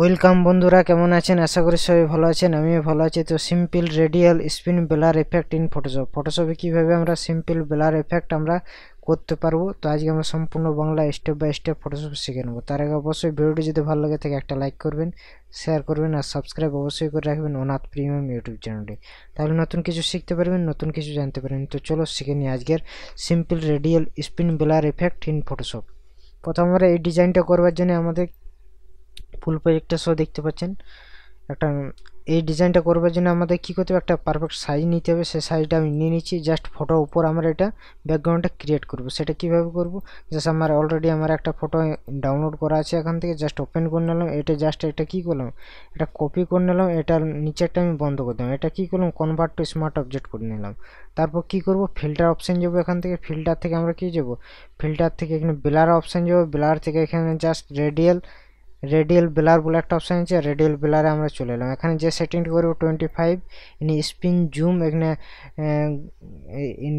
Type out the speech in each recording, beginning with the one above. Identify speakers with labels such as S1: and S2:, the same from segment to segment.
S1: Welcome বন্ধুরা, কেমন আছেন? আশা করি সবাই ভালো আছেন। আমিও ভালো আছি। তো simple radial spin blur effect in ফটোশপে কিভাবে আমরা সিম্পল ব্লার এফেক্ট আমরা করতে পারবো, তো আজকে আমরা সম্পূর্ণ Bangla step by step Photoshop শিখে নেবো। তার আগে অবশ্যই ভিডিওটি যদি ভালো লাগে থাকে একটা লাইক করবেন, শেয়ার করবেন আর সাবস্ক্রাইব অবশ্যই করে রাখবেন অনাথ প্রিমিয়াম ইউটিউব চ্যানেলটি। তাহলে নতুন কিছু শিখতে পারবেন, নতুন কিছু জানতে পারবেন। তো চলো শিখে নিই আজকের simple radial spin blur effect in Photoshop. প্রথম আমরা এই ডিজাইনটা করবার জন্য আমাদের ফুল প্রজেক্টটা শো দেখতে পাচ্ছেন। একটা এই ডিজাইনটা করবার জন্য আমাদের কী করতে হবে, একটা পারফেক্ট সাইজ নিতে হবে। সেই সাইজটা আমি নিয়ে নিচ্ছি। জাস্ট ফটোর উপর আমরা এটা ব্যাকগ্রাউন্ডটা ক্রিয়েট করব। সেটা কীভাবে করব, জাস্ট আমার অলরেডি আমার একটা ফটো ডাউনলোড করা আছে, এখান থেকে জাস্ট ওপেন করে নিলাম। এটা কী করলাম, এটা কপি করে নিলাম, এটার নিচেরটা আমি বন্ধ করে দিলাম। এটা কী করলাম, কনভার্ট টু স্মার্ট অবজেক্ট করে নিলাম। তারপর কী করব, ফিল্টার অপশান যাবো। এখান থেকে ফিল্টার থেকে আমরা কী যাবো, ফিল্টার থেকে এখানে ব্লার অপশান যাবো। ব্লার থেকে এখানে জাস্ট রেডিয়াল ব্লার বলে একটা অপশান আছে, রেডিয়াল ব্লারে আমরা চলে এলাম। এখানে যে সেটিংটা করবো 25, ইনি স্পিন জুম এখানে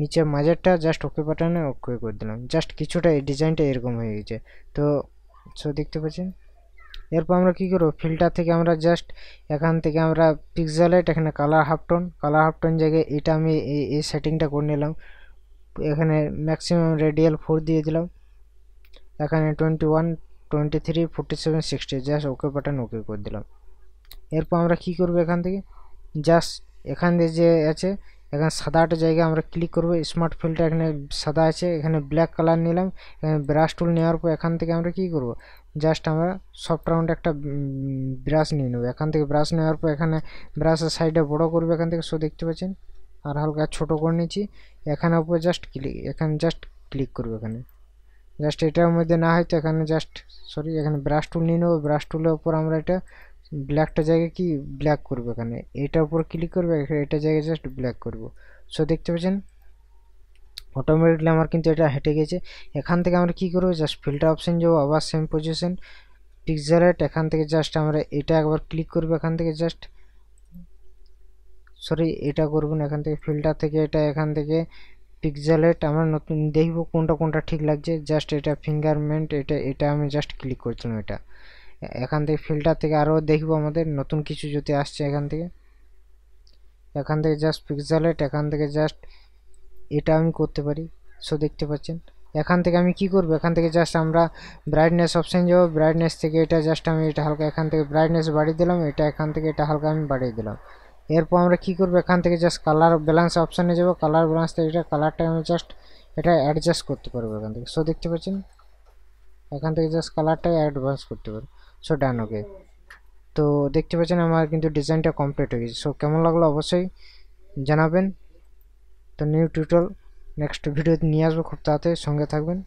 S1: নিচে মাঝেরটা জাস্ট ওকে বাটনে ওকে করে দিলাম। জাস্ট কিছুটা এই ডিজাইনটা এরকম হয়ে গেছে। তো দেখতে পাচ্ছেন। এরপর আমরা কী করবো, ফিল্টার থেকে আমরা জাস্ট এখান থেকে আমরা পিক্সেলাইট, এখানে কালার হাফ টোন জায়গায় এটা আমি এই সেটিংটা করে নিলাম। এখানে ম্যাক্সিমাম রেডিয়াল 4 দিয়ে দিলাম। এখানে 21, 23, 47, 60 জাস্ট ওকে বাটন ওকে করে দিলাম। এরপর আমরা কি করব, এখান থেকে জাস্ট এখান দিয়ে যে আছে এখানে সাদাটা জায়গায় আমরা ক্লিক করব। স্মার্ট ফিল্টার এখানে সাদা আছে, এখানে ব্ল্যাক কালার নিলাম। এখানে ব্রাশ টুল নেওয়ার পর এখান থেকে আমরা কি করব, জাস্ট আমরা সফট রাউন্ড একটা ব্রাশ নিয়ে নেব। এখান থেকে ব্রাশ নেওয়ার পর এখানে ব্রাশের সাইডে বড় করবে, এখান থেকে দেখতে পাচ্ছেন। আর হালকা ছোট করে নিচ্ছি। এখানে উপর জাস্ট ক্লিক করবো। এখানে জাস্ট এটার মধ্যে না হয়তো এখানে এখানে ব্রাশ টুল নিয়ে নেবো। ব্রাশ টুলের উপর আমরা এটা ব্ল্যাকটা জায়গায় কি ব্ল্যাক করবো, এখানে এটার উপর ক্লিক করবো, এটা জায়গায় জাস্ট ব্ল্যাক করবো। দেখতে পাচ্ছেন অটোমেটিকলি আমার কিন্তু এটা হেঁটে গেছে। এখান থেকে আমরা কি করবো, জাস্ট ফিল্টার অপশন যাবো, আবার সেম পজিশন পিক্সেলাইট। এখান থেকে জাস্ট আমরা এটা একবার ক্লিক করবো। এখান থেকে জাস্ট এটা করবো না, এখান থেকে ফিল্টার থেকে এটা এখান থেকে পিক্সেলাইট আমরা নতুন দেখবো কোনটা ঠিক লাগছে। জাস্ট এটা ফিঙ্গারপ্রিন্ট, এটা আমি জাস্ট ক্লিক করছিলাম। এটা এখান থেকে ফিল্টার থেকে আরও দেখবো আমাদের নতুন কিছু যদি আসছে। এখান থেকে জাস্ট পিক্সেলাইট, এখান থেকে জাস্ট এটা আমি করতে পারি। দেখতে পাচ্ছেন। এখান থেকে আমি কি করব, এখান থেকে জাস্ট আমরা ব্রাইটনেস অপশান যাবো। ব্রাইটনেস থেকে এটা জাস্ট আমি এটা হালকা এখান থেকে ব্রাইটনেস বাড়িয়ে দিলাম। এটা এখান থেকে এটা হালকা আমি বাড়িয়ে দিলাম। এরপর আমরা কি করব, এখান থেকে জাস্ট কালার ব্যালেন্স অপশানে যাব। কালার ব্যালেন্স থেকে এটা কালারটা আমি জাস্ট এটা অ্যাডজাস্ট করতে পারবো এখান থেকে। দেখতে পাচ্ছেন, এখান থেকে জাস্ট কালারটাই অ্যাডভান্স করতে পারবো। ডান, ওকে। তো দেখতে পাচ্ছেন আমার কিন্তু ডিজাইনটা কমপ্লিট হয়ে গেছে। কেমন লাগলো অবশ্যই জানাবেন। তো নিউ টিউটোরিয়াল নেক্সট ভিডিওতে নিয়ে আসবো খুব তাড়াতাড়ি, সঙ্গে থাকবেন।